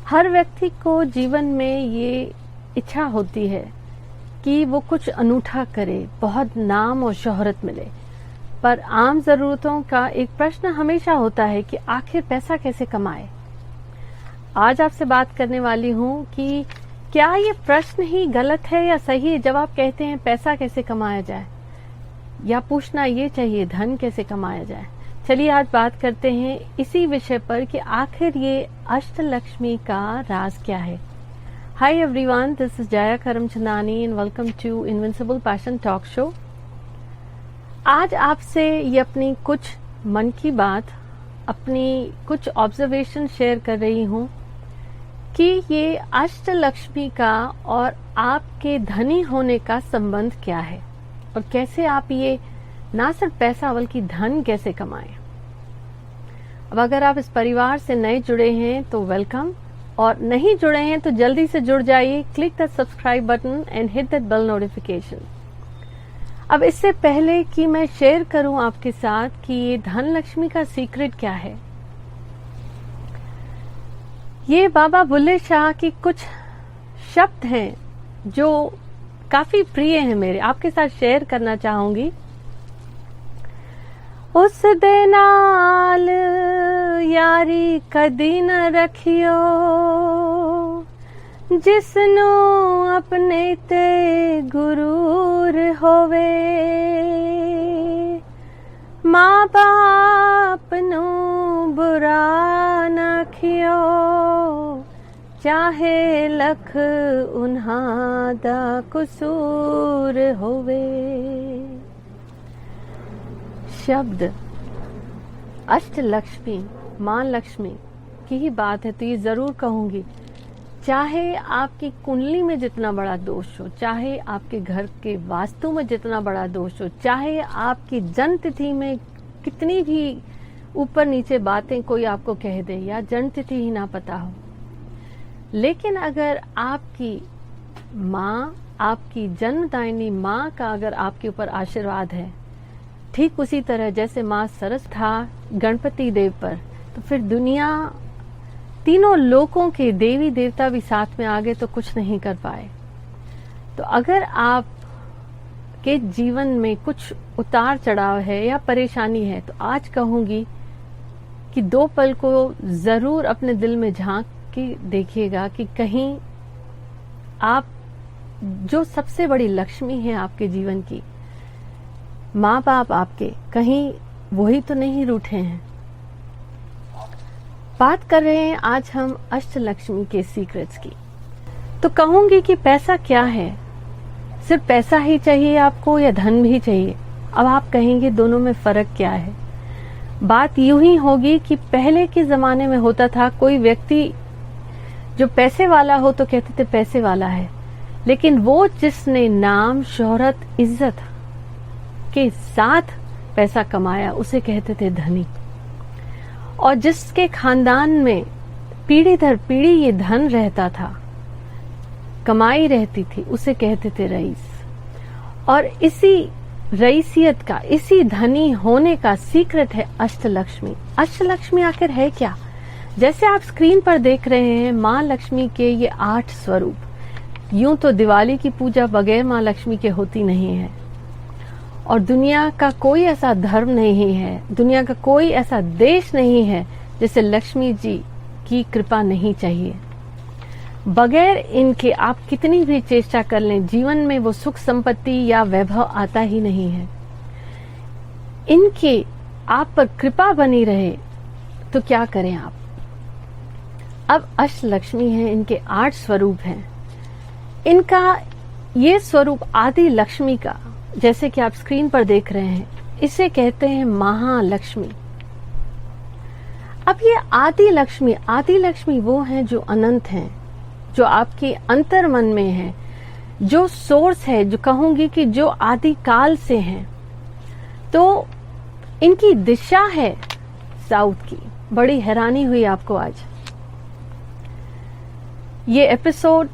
हर व्यक्ति को जीवन में ये इच्छा होती है कि वो कुछ अनूठा करे, बहुत नाम और शोहरत मिले। पर आम जरूरतों का एक प्रश्न हमेशा होता है कि आखिर पैसा कैसे कमाए। आज आपसे बात करने वाली हूँ कि क्या ये प्रश्न ही गलत है या सही है जब आप कहते हैं पैसा कैसे कमाया जाए, या पूछना ये चाहिए धन कैसे कमाया जाए। चलिए आज बात करते हैं इसी विषय पर कि आखिर ये अष्टलक्ष्मी का राज क्या है। Hi everyone, this is Jaya Karamchandani and welcome to invincible passion talk show. आज आपसे ये अपनी कुछ मन की बात, अपनी कुछ ऑब्जर्वेशन शेयर कर रही हूँ कि ये अष्टलक्ष्मी का और आपके धनी होने का संबंध क्या है और कैसे आप ये ना सिर्फ पैसा बल्कि धन कैसे कमाएं। अब अगर आप इस परिवार से नए जुड़े हैं तो वेलकम, और नहीं जुड़े हैं तो जल्दी से जुड़ जाइए। Click the subscribe button and hit that bell notification. अब इससे पहले कि मैं शेयर करूं आपके साथ कि ये धन लक्ष्मी का सीक्रेट क्या है, ये बाबा बुल्ले शाह की कुछ शब्द हैं जो काफी प्रिय हैं मेरे, आपके साथ शेयर करना चाहूंगी। उस दे नाल यारी कदी न रखियो, जिसनू अपने ते गुरूर होवे। माँ बाप नू बुरा न आखियो, चाहे लख उन्हां दा कसूर होवे। शब्द अष्टलक्ष्मी, मां लक्ष्मी की ही बात है तो ये जरूर कहूंगी, चाहे आपकी कुंडली में जितना बड़ा दोष हो, चाहे आपके घर के वास्तु में जितना बड़ा दोष हो, चाहे आपकी जन्म तिथि में कितनी भी ऊपर नीचे बातें कोई आपको कह दे या जन्म तिथि ही ना पता हो, लेकिन अगर आपकी माँ, आपकी जन्मदायिनी माँ का अगर आपके ऊपर आशीर्वाद है, ठीक उसी तरह जैसे माँ सरस था गणपति देव पर, तो फिर दुनिया, तीनों लोकों के देवी देवता भी साथ में आ गए तो कुछ नहीं कर पाए। तो अगर आप के जीवन में कुछ उतार चढ़ाव है या परेशानी है, तो आज कहूंगी कि 2 पल को जरूर अपने दिल में झांक के देखिएगा कि कहीं आप जो सबसे बड़ी लक्ष्मी है आपके जीवन की, माँ बाप आपके, कहीं वही तो नहीं रूठे हैं। बात कर रहे हैं आज हम अष्टलक्ष्मी के सीक्रेट्स की। तो कहूंगी कि पैसा क्या है, सिर्फ पैसा ही चाहिए आपको या धन भी चाहिए। अब आप कहेंगे दोनों में फर्क क्या है। बात यूं ही होगी कि पहले के जमाने में होता था, कोई व्यक्ति जो पैसे वाला हो तो कहते थे पैसे वाला है, लेकिन वो जिसने नाम, शोहरत, इज्जत के साथ पैसा कमाया उसे कहते थे धनी, और जिसके खानदान में पीढ़ी दर पीढ़ी ये धन रहता था, कमाई रहती थी, उसे कहते थे रईस। और इसी रईसियत का, इसी धनी होने का सीक्रेट है अष्टलक्ष्मी। अष्टलक्ष्मी आखिर है क्या? जैसे आप स्क्रीन पर देख रहे हैं, माँ लक्ष्मी के ये 8 स्वरूप। यूं तो दिवाली की पूजा बगैर माँ लक्ष्मी के होती नहीं है, और दुनिया का कोई ऐसा धर्म नहीं है, दुनिया का कोई ऐसा देश नहीं है जिसे लक्ष्मी जी की कृपा नहीं चाहिए। बगैर इनके आप कितनी भी चेष्टा कर लें, जीवन में वो सुख संपत्ति या वैभव आता ही नहीं है। इनके आप पर कृपा बनी रहे तो क्या करें आप। अब अष्टलक्ष्मी है, इनके 8 स्वरूप हैं। इनका ये स्वरूप आदि लक्ष्मी का, जैसे कि आप स्क्रीन पर देख रहे हैं, इसे कहते हैं महालक्ष्मी। अब ये आदि लक्ष्मी वो हैं जो अनंत हैं, जो आपके अंतर मन में है, जो सोर्स है, जो कहूंगी कि जो आदि काल से हैं। तो इनकी दिशा है साउथ की। बड़ी हैरानी हुई आपको आज। ये एपिसोड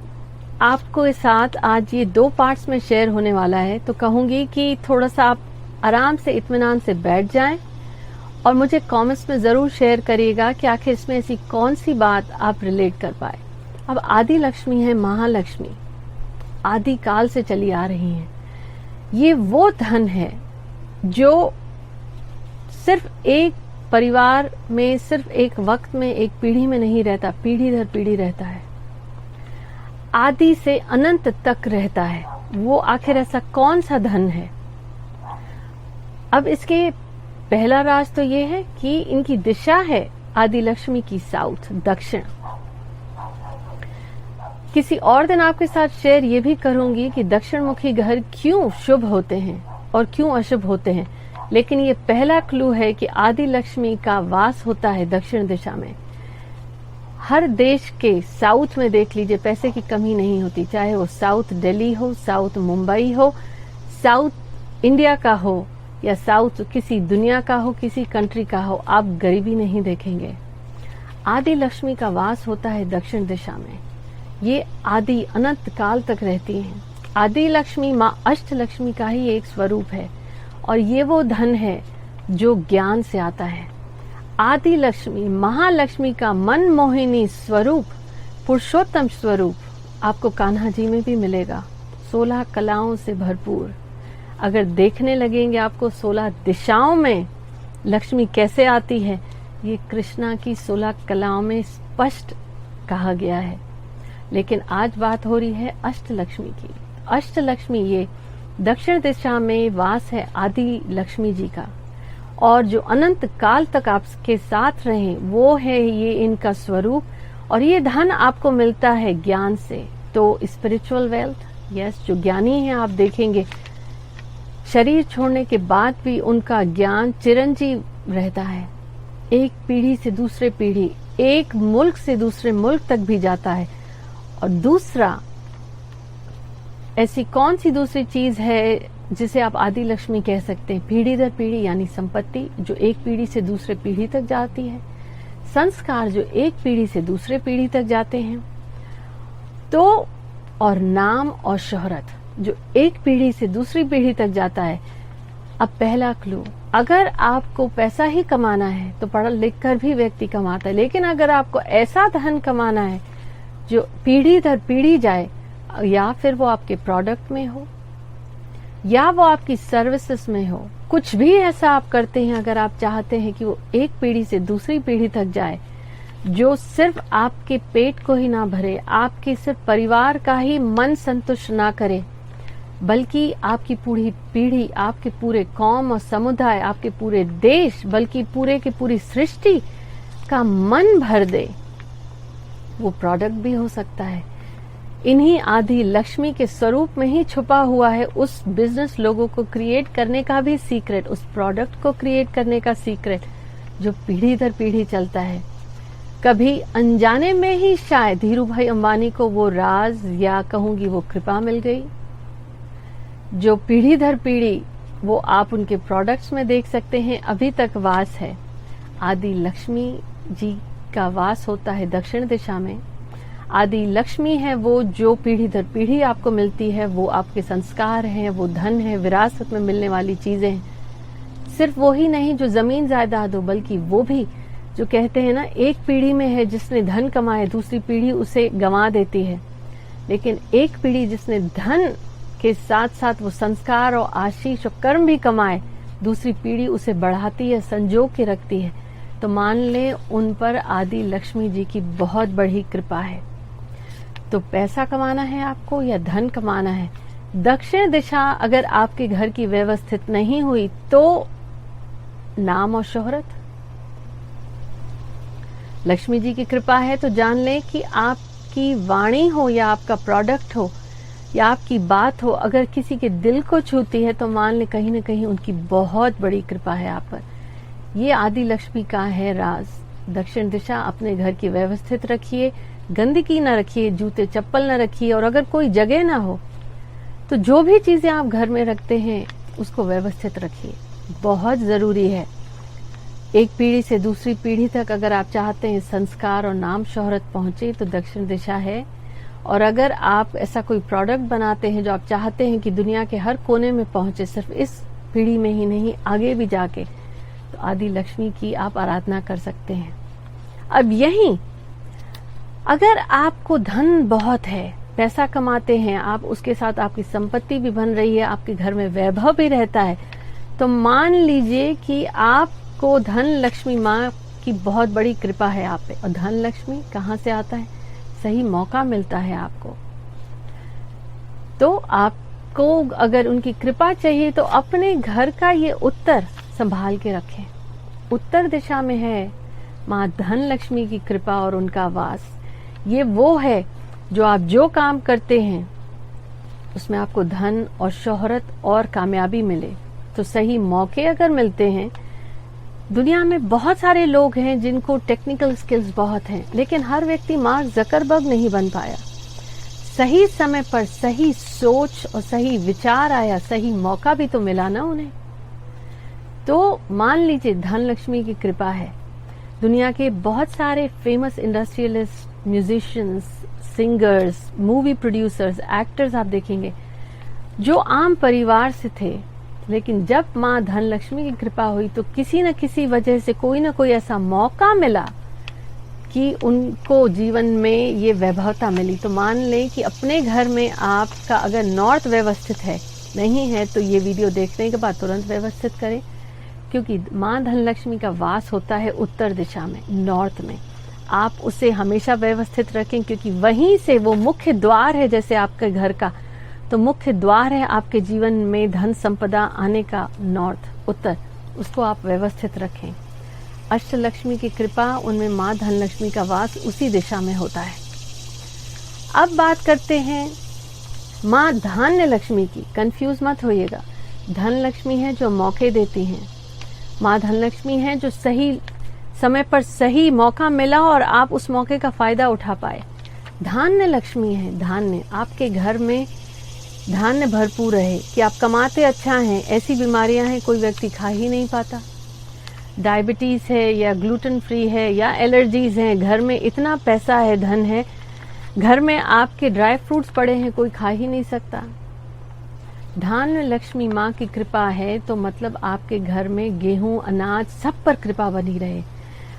आपको साथ आज ये 2 पार्ट्स में शेयर होने वाला है, तो कहूंगी कि थोड़ा सा आप आराम से, इत्मीनान से बैठ जाएं और मुझे कमेंट्स में जरूर शेयर करिएगा कि आखिर इसमें ऐसी कौन सी बात आप रिलेट कर पाए। अब आदि लक्ष्मी है महालक्ष्मी, आदि काल से चली आ रही हैं। ये वो धन है जो सिर्फ एक परिवार में, सिर्फ एक वक्त में, एक पीढ़ी में नहीं रहता, पीढ़ी दर पीढ़ी रहता है, आदि से अनंत तक रहता है। वो आखिर ऐसा कौन सा धन है? अब इसके पहला राज तो ये है कि इनकी दिशा है आदि लक्ष्मी की साउथ, दक्षिण। किसी और दिन आपके साथ शेयर ये भी करूंगी कि दक्षिण मुखी घर क्यों शुभ होते हैं और क्यों अशुभ होते हैं, लेकिन ये पहला क्लू है कि आदि लक्ष्मी का वास होता है दक्षिण दिशा में। हर देश के साउथ में देख लीजिए, पैसे की कमी नहीं होती, चाहे वो साउथ दिल्ली हो, साउथ मुंबई हो, साउथ इंडिया का हो या साउथ किसी दुनिया का हो, किसी कंट्री का हो, आप गरीबी नहीं देखेंगे। आदि लक्ष्मी का वास होता है दक्षिण दिशा में। ये आदि अनंत काल तक रहती हैं। आदि लक्ष्मी माँ अष्ट लक्ष्मी का ही एक स्वरूप है और ये वो धन है जो ज्ञान से आता है। आदि लक्ष्मी महालक्ष्मी का मन मोहिनी स्वरूप, पुरुषोत्तम स्वरूप आपको कान्हा जी में भी मिलेगा, 16 कलाओं से भरपूर। अगर देखने लगेंगे आपको 16 दिशाओं में लक्ष्मी कैसे आती है, ये कृष्णा की 16 कलाओं में स्पष्ट कहा गया है। लेकिन आज बात हो रही है अष्ट लक्ष्मी की। अष्ट लक्ष्मी ये दक्षिण दिशा में वास है आदि लक्ष्मी जी का, और जो अनंत काल तक आपके साथ रहे वो है ये इनका स्वरूप। और ये धन आपको मिलता है ज्ञान से। तो स्पिरिचुअल वेल्थ, यस, जो ज्ञानी हैं आप देखेंगे शरीर छोड़ने के बाद भी उनका ज्ञान चिरंजीव रहता है, एक पीढ़ी से दूसरे पीढ़ी, एक मुल्क से दूसरे मुल्क तक भी जाता है। और दूसरा, ऐसी कौन सी दूसरी चीज है जिसे आप आदि लक्ष्मी कह सकते हैं? पीढ़ी दर पीढ़ी, यानी संपत्ति जो एक पीढ़ी से दूसरे पीढ़ी तक जाती है, संस्कार जो एक पीढ़ी से दूसरे पीढ़ी तक जाते हैं, तो और नाम और शोहरत जो एक पीढ़ी से दूसरी पीढ़ी तक जाता है। अब पहला क्लू, अगर आपको पैसा ही कमाना है तो पढ़ लिख कर भी व्यक्ति कमाता है, लेकिन अगर आपको ऐसा धन कमाना है जो पीढ़ी दर पीढ़ी जाए, या फिर वो आपके प्रोडक्ट में हो या वो आपकी सर्विसेज में हो, कुछ भी ऐसा आप करते हैं, अगर आप चाहते हैं कि वो एक पीढ़ी से दूसरी पीढ़ी तक जाए, जो सिर्फ आपके पेट को ही ना भरे, आपके सिर्फ परिवार का ही मन संतुष्ट ना करे, बल्कि आपकी पूरी पीढ़ी, आपके पूरे कौम और समुदाय, आपके पूरे देश, बल्कि पूरे की पूरी सृष्टि का मन भर दे, वो प्रोडक्ट भी हो सकता है। इन्हीं आदि लक्ष्मी के स्वरूप में ही छुपा हुआ है उस बिजनेस लोगों को क्रिएट करने का भी सीक्रेट, उस प्रोडक्ट को क्रिएट करने का सीक्रेट जो पीढ़ी दर पीढ़ी चलता है। कभी अनजाने में ही शायद धीरू भाई अंबानी को वो राज, या कहूंगी वो कृपा मिल गई, जो पीढ़ी दर पीढ़ी वो आप उनके प्रोडक्ट्स में देख सकते हैं अभी तक वास है। आदि लक्ष्मी जी का वास होता है दक्षिण दिशा में। आदि लक्ष्मी है वो जो पीढ़ी दर पीढ़ी आपको मिलती है, वो आपके संस्कार हैं, वो धन है, विरासत में मिलने वाली चीजें हैं। सिर्फ वो ही नहीं जो जमीन जायदाद हो, बल्कि वो भी जो कहते हैं ना, एक पीढ़ी में है जिसने धन कमाए, दूसरी पीढ़ी उसे गंवा देती है, लेकिन एक पीढ़ी जिसने धन के साथ साथ वो संस्कार और आशीष और कर्म भी कमाए, दूसरी पीढ़ी उसे बढ़ाती है, संजो के रखती है। तो मान ले उन पर आदि लक्ष्मी जी की बहुत बड़ी कृपा है। तो पैसा कमाना है आपको या धन कमाना है, दक्षिण दिशा अगर आपके घर की व्यवस्थित नहीं हुई तो नाम और शोहरत, लक्ष्मी जी की कृपा है तो जान लें कि आपकी वाणी हो या आपका प्रोडक्ट हो या आपकी बात हो, अगर किसी के दिल को छूती है तो मान ले कहीं न कहीं उनकी बहुत बड़ी कृपा है आप पर। ये आदि लक्ष्मी का है राज। दक्षिण दिशा अपने घर की व्यवस्थित रखिए, गंदगी न रखिए, जूते चप्पल न रखिए, और अगर कोई जगह ना हो तो जो भी चीजें आप घर में रखते हैं उसको व्यवस्थित रखिए, बहुत जरूरी है। एक पीढ़ी से दूसरी पीढ़ी तक अगर आप चाहते हैं संस्कार और नाम शोहरत पहुंचे तो दक्षिण दिशा है। और अगर आप ऐसा कोई प्रोडक्ट बनाते हैं जो आप चाहते हैं कि दुनिया के हर कोने में पहुंचे, सिर्फ इस पीढ़ी में ही नहीं आगे भी जाके, तो आदि लक्ष्मी की आप आराधना कर सकते हैं। अब यहीं अगर आपको धन बहुत है, पैसा कमाते हैं आप, उसके साथ आपकी संपत्ति भी बन रही है, आपके घर में वैभव भी रहता है, तो मान लीजिए कि आपको धन लक्ष्मी माँ की बहुत बड़ी कृपा है आप पे। और धन लक्ष्मी कहाँ से आता है? सही मौका मिलता है आपको। तो आपको अगर उनकी कृपा चाहिए तो अपने घर का ये उत्तर संभाल के रखें। उत्तर दिशा में है माँ धन लक्ष्मी की कृपा और उनका वास। ये वो है जो आप जो काम करते हैं उसमें आपको धन और शोहरत और कामयाबी मिले। तो सही मौके अगर मिलते हैं, दुनिया में बहुत सारे लोग हैं जिनको टेक्निकल स्किल्स बहुत हैं, लेकिन हर व्यक्ति मार्क जकरबर्ग नहीं बन पाया। सही समय पर सही सोच और सही विचार आया, सही मौका भी तो मिला ना उन्हें। तो मान लीजिए धन लक्ष्मी की कृपा है। दुनिया के बहुत सारे famous industrialist, musicians, singers, movie producers, actors आप देखेंगे जो आम परिवार से थे, लेकिन जब माँ धन लक्ष्मी की कृपा हुई तो किसी न किसी वजह से कोई न कोई ऐसा मौका मिला कि उनको जीवन में ये वैभवता मिली। तो मान लें कि अपने घर में आपका अगर नॉर्थ व्यवस्थित है, नहीं है तो ये वीडियो देखने के बाद तुरंत व्यवस्थित करें, क्योंकि माँ धन लक्ष्मी का वास होता है उत्तर दिशा में, नॉर्थ में। आप उसे हमेशा व्यवस्थित रखें, क्योंकि वहीं से वो मुख्य द्वार है जैसे आपके घर का, तो मुख्य द्वार है आपके जीवन में धन संपदा आने का, नॉर्थ, उत्तर, उसको आप व्यवस्थित रखें। अष्टलक्ष्मी की कृपा, उनमें माँ धन लक्ष्मी का वास उसी दिशा में होता है। अब बात करते हैं माँ धान्य लक्ष्मी की। कंफ्यूज मत होइएगा, धन लक्ष्मी है जो मौके देती हैं, माँ धन लक्ष्मी है जो सही समय पर सही मौका मिला और आप उस मौके का फायदा उठा पाए। धान्य लक्ष्मी है, धान्य, आपके घर में धान्य भरपूर रहे कि आप कमाते अच्छा हैं। ऐसी बीमारियां हैं कोई व्यक्ति खा ही नहीं पाता, डायबिटीज है या ग्लूटेन फ्री है या एलर्जीज हैं, घर में इतना पैसा है, धन है, घर में आपके ड्राई फ्रूट्स पड़े हैं, कोई खा ही नहीं सकता। धान्य लक्ष्मी माँ की कृपा है तो मतलब आपके घर में गेहूं, अनाज, सब पर कृपा बनी रहे।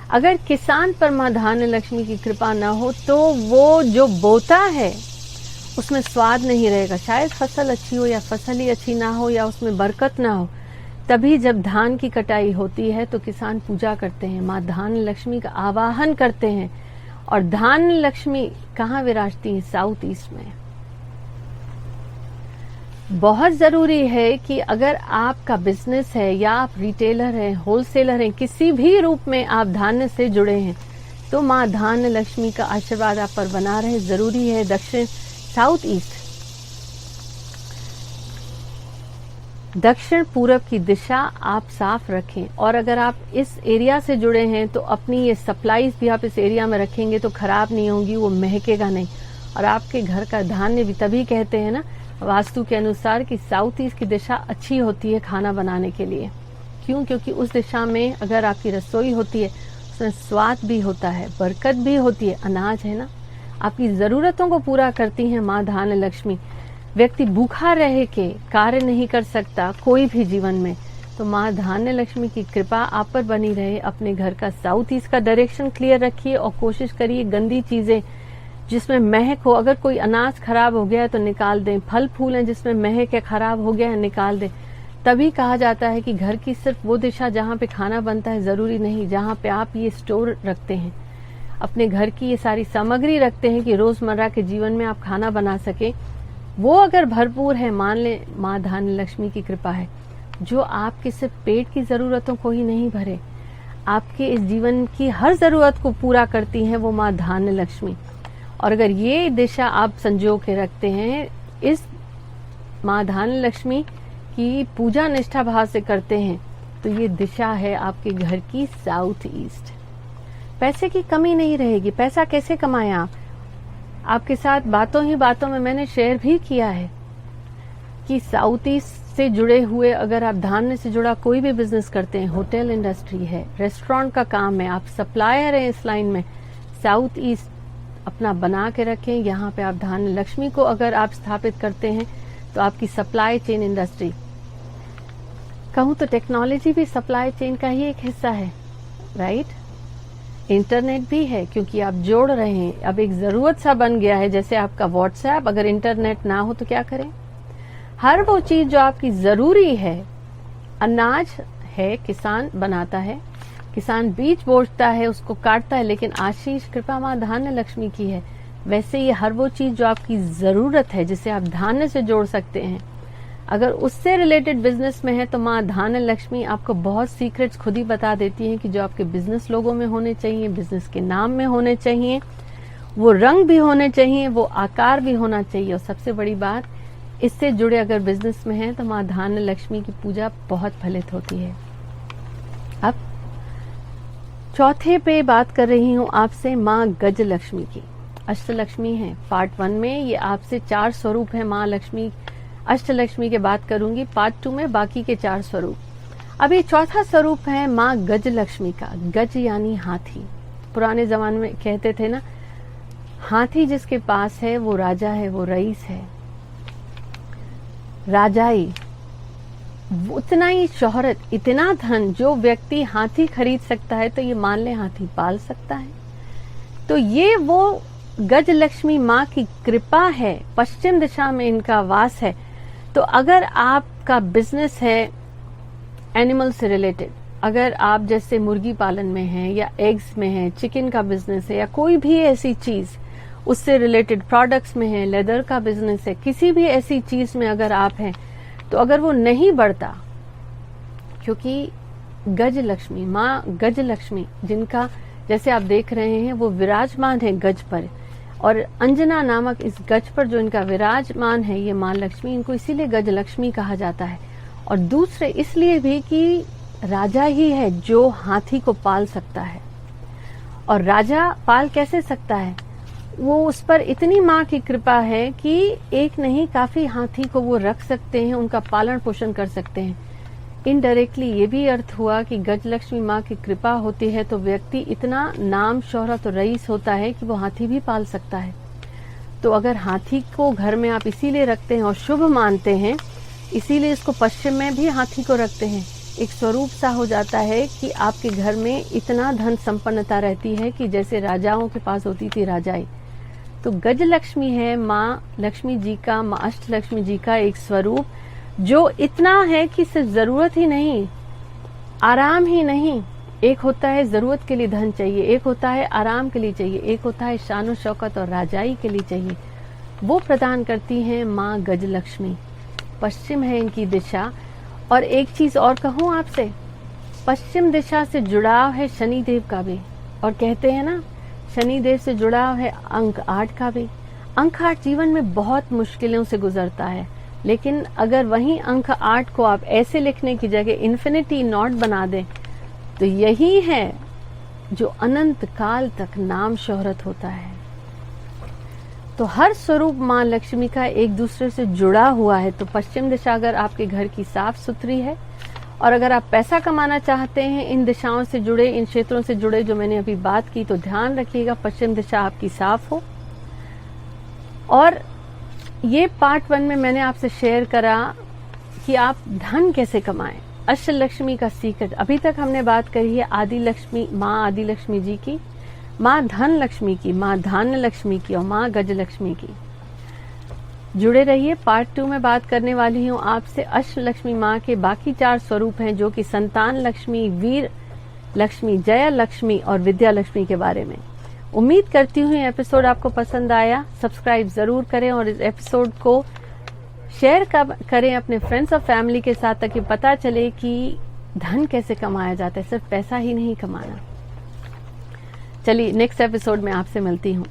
अगर किसान पर माँ धान्य लक्ष्मी की कृपा ना हो तो वो जो बोता है उसमें स्वाद नहीं रहेगा। शायद फसल अच्छी हो या फसल ही अच्छी ना हो या उसमें बरकत ना हो। तभी जब धान की कटाई होती है तो किसान पूजा करते हैं, माँ धान्य लक्ष्मी का आवाहन करते हैं। और धान्य लक्ष्मी कहाँ विराजती है? साउथ ईस्ट में। बहुत जरूरी है कि अगर आपका बिजनेस है या आप रिटेलर हैं, होलसेलर हैं, किसी भी रूप में आप धान्य से जुड़े हैं, तो माँ धान्य लक्ष्मी का आशीर्वाद आप पर बना रहे। जरूरी है दक्षिण, साउथ ईस्ट, दक्षिण पूरब की दिशा आप साफ रखें। और अगर आप इस एरिया से जुड़े हैं तो अपनी ये सप्लाईज भी आप इस एरिया में रखेंगे तो खराब नहीं होंगी, वो महकेगा नहीं। और आपके घर का धान्य भी, तभी कहते हैं ना वास्तु के अनुसार कि साउथ ईस्ट की दिशा अच्छी होती है खाना बनाने के लिए। क्यों? क्योंकि उस दिशा में अगर आपकी रसोई होती है उसमें स्वाद भी होता है, बरकत भी होती है, अनाज है ना, आपकी जरूरतों को पूरा करती हैं माँ धान्य लक्ष्मी। व्यक्ति भूखा रह के कार्य नहीं कर सकता कोई भी जीवन में, तो माँ धान्य लक्ष्मी की कृपा आप पर बनी रहे। अपने घर का साउथ ईस्ट का डायरेक्शन क्लियर रखिए और कोशिश करिए गंदी चीजें जिसमें महक हो, अगर कोई अनाज खराब हो गया है तो निकाल दें, फल फूल हैं जिसमें महक है, खराब हो गया है, निकाल दें। तभी कहा जाता है कि घर की सिर्फ वो दिशा जहाँ पे खाना बनता है, जरूरी नहीं जहाँ पे आप ये स्टोर रखते हैं, अपने घर की ये सारी सामग्री रखते हैं कि रोजमर्रा के जीवन में आप खाना बना सके, वो अगर भरपूर है, मान ले माँ धान्य लक्ष्मी की कृपा है, जो आपके सिर्फ पेट की जरूरतों को ही नहीं भरे, आपके इस जीवन की हर जरूरत को पूरा करती हैं वो माँ धान्य लक्ष्मी। और अगर ये दिशा आप संजो के रखते हैं, इस माँ धान्य लक्ष्मी की पूजा निष्ठा भाव से करते हैं, तो ये दिशा है आपके घर की साउथ ईस्ट। पैसे की कमी नहीं रहेगी। पैसा कैसे कमाएं आप? आपके साथ बातों ही बातों में मैंने शेयर भी किया है कि साउथ ईस्ट से जुड़े हुए, अगर आप धान्य से जुड़ा कोई भी बिजनेस करते हैं, होटल इंडस्ट्री है, रेस्टोरेंट का काम है, आप सप्लायर हैं इस लाइन में, साउथ ईस्ट अपना बना के रखें। यहाँ पे आप धान्य लक्ष्मी को अगर आप स्थापित करते हैं तो आपकी सप्लाई चेन इंडस्ट्री कहूँ तो टेक्नोलॉजी भी सप्लाई चेन का ही एक हिस्सा है, राइट? इंटरनेट भी है, क्योंकि आप जोड़ रहे हैं। अब एक जरूरत सा बन गया है, जैसे आपका व्हाट्सएप, अगर इंटरनेट ना हो तो क्या करें? हर वो चीज जो आपकी जरूरी है, अनाज है, किसान बनाता है, किसान बीज बोता है, उसको काटता है, लेकिन आशीष कृपा माँ धान्य लक्ष्मी की है। वैसे ये हर वो चीज जो आपकी जरूरत है, जिसे आप धान्य से जोड़ सकते हैं, अगर उससे रिलेटेड बिजनेस में है तो माँ धान्य लक्ष्मी आपको बहुत सीक्रेट्स खुद ही बता देती हैं कि जो आपके बिजनेस लोगों में होने चाहिए, बिजनेस के नाम में होने चाहिए, वो रंग भी होने चाहिए, वो आकार भी होना चाहिए। और सबसे बड़ी बात, इससे जुड़े अगर बिजनेस में है तो माँ धान्य लक्ष्मी की पूजा बहुत फलित होती है। अब चौथे पे बात कर रही हूँ आपसे माँ गज लक्ष्मी की। अष्टलक्ष्मी है, पार्ट 1 में ये आपसे 4 स्वरूप है माँ लक्ष्मी, अष्टलक्ष्मी के बात करूंगी, पार्ट 2 में बाकी के 4 स्वरूप। अब ये चौथा स्वरूप है माँ गज लक्ष्मी का। गज यानी हाथी। पुराने जमाने में कहते थे ना, हाथी जिसके पास है वो राजा है, वो रईस है, राजाई। उतना ही शोहरत, इतना धन, जो व्यक्ति हाथी खरीद सकता है तो ये मान ले हाथी पाल सकता है। तो ये वो गज लक्ष्मी माँ की कृपा है, पश्चिम दिशा में इनका वास है। तो अगर आपका बिजनेस है एनिमल से रिलेटेड, अगर आप जैसे मुर्गी पालन में हैं या एग्स में हैं, चिकन का बिजनेस है, या कोई भी ऐसी चीज उससे रिलेटेड प्रोडक्ट्स में है, लेदर का बिजनेस है, किसी भी ऐसी चीज में अगर आप हैं, तो अगर वो नहीं बढ़ता, क्योंकि गज लक्ष्मी माँ गज लक्ष्मी जिनका जैसे आप देख रहे हैं वो विराजमान है गज पर, और अंजना नामक इस गज पर जो इनका विराजमान है ये माँ लक्ष्मी, इनको इसीलिए गज लक्ष्मी कहा जाता है। और दूसरे इसलिए भी कि राजा ही है जो हाथी को पाल सकता है। और राजा पाल कैसे सकता है? वो उस पर इतनी माँ की कृपा है कि एक नहीं काफी हाथी को वो रख सकते हैं, उनका पालन पोषण कर सकते हैं। इनडायरेक्टली ये भी अर्थ हुआ कि गज लक्ष्मी माँ की कृपा होती है तो व्यक्ति इतना नाम शोहरत और रईस होता है कि वो हाथी भी पाल सकता है। तो अगर हाथी को घर में आप इसीलिए रखते हैं और शुभ मानते हैं, इसीलिए इसको पश्चिम में भी हाथी को रखते हैं, एक स्वरूप सा हो जाता है कि आपके घर में इतना धन संपन्नता रहती है कि जैसे राजाओं के पास होती थी राजाई। तो गज लक्ष्मी है माँ लक्ष्मी जी का, माँ अष्ट लक्ष्मी जी का एक स्वरूप, जो इतना है कि सिर्फ जरूरत ही नहीं, आराम ही नहीं, एक होता है जरूरत के लिए धन चाहिए, एक होता है आराम के लिए चाहिए, एक होता है शान शौकत और राजाई के लिए चाहिए, वो प्रदान करती हैं माँ गज लक्ष्मी। पश्चिम है इनकी दिशा। और एक चीज और कहूँ आपसे, पश्चिम दिशा से जुड़ाव है शनिदेव का भी, और कहते हैं ना शनिदेव से जुड़ाव है अंक 8 का भी। अंक 8 जीवन में बहुत मुश्किलों से गुजरता है, लेकिन अगर वहीं अंक 8 को आप ऐसे लिखने की जगह इन्फिनिटी नॉट बना दें तो यही है जो अनंत काल तक नाम शोहरत होता है। तो हर स्वरूप माँ लक्ष्मी का एक दूसरे से जुड़ा हुआ है। तो पश्चिम दिशा अगर आपके घर की साफ सुथरी है, और अगर आप पैसा कमाना चाहते हैं इन दिशाओं से जुड़े, इन क्षेत्रों से जुड़े जो मैंने अभी बात की, तो ध्यान रखिएगा पश्चिम दिशा आपकी साफ हो। और ये पार्ट 1 में मैंने आपसे शेयर करा कि आप धन कैसे कमाएं, अष्टलक्ष्मी का सीक्रेट। अभी तक हमने बात करी है आदि लक्ष्मी, माँ आदि लक्ष्मी जी की, माँ धन लक्ष्मी की, माँ धान्य लक्ष्मी की और माँ गज लक्ष्मी की। जुड़े रहिए, पार्ट 2 में बात करने वाली हूँ आपसे अष्टलक्ष्मी माँ के बाकी 4 स्वरूप हैं, जो कि संतान लक्ष्मी, वीर लक्ष्मी, जया लक्ष्मी और विद्या लक्ष्मी के बारे में। उम्मीद करती हूँ ये एपिसोड आपको पसंद आया। सब्सक्राइब जरूर करें और इस एपिसोड को शेयर करें अपने फ्रेंड्स और फैमिली के साथ, ताकि पता चले कि धन कैसे कमाया जाता है, सिर्फ पैसा ही नहीं कमाना। चलिए नेक्स्ट एपिसोड में आपसे मिलती हूँ।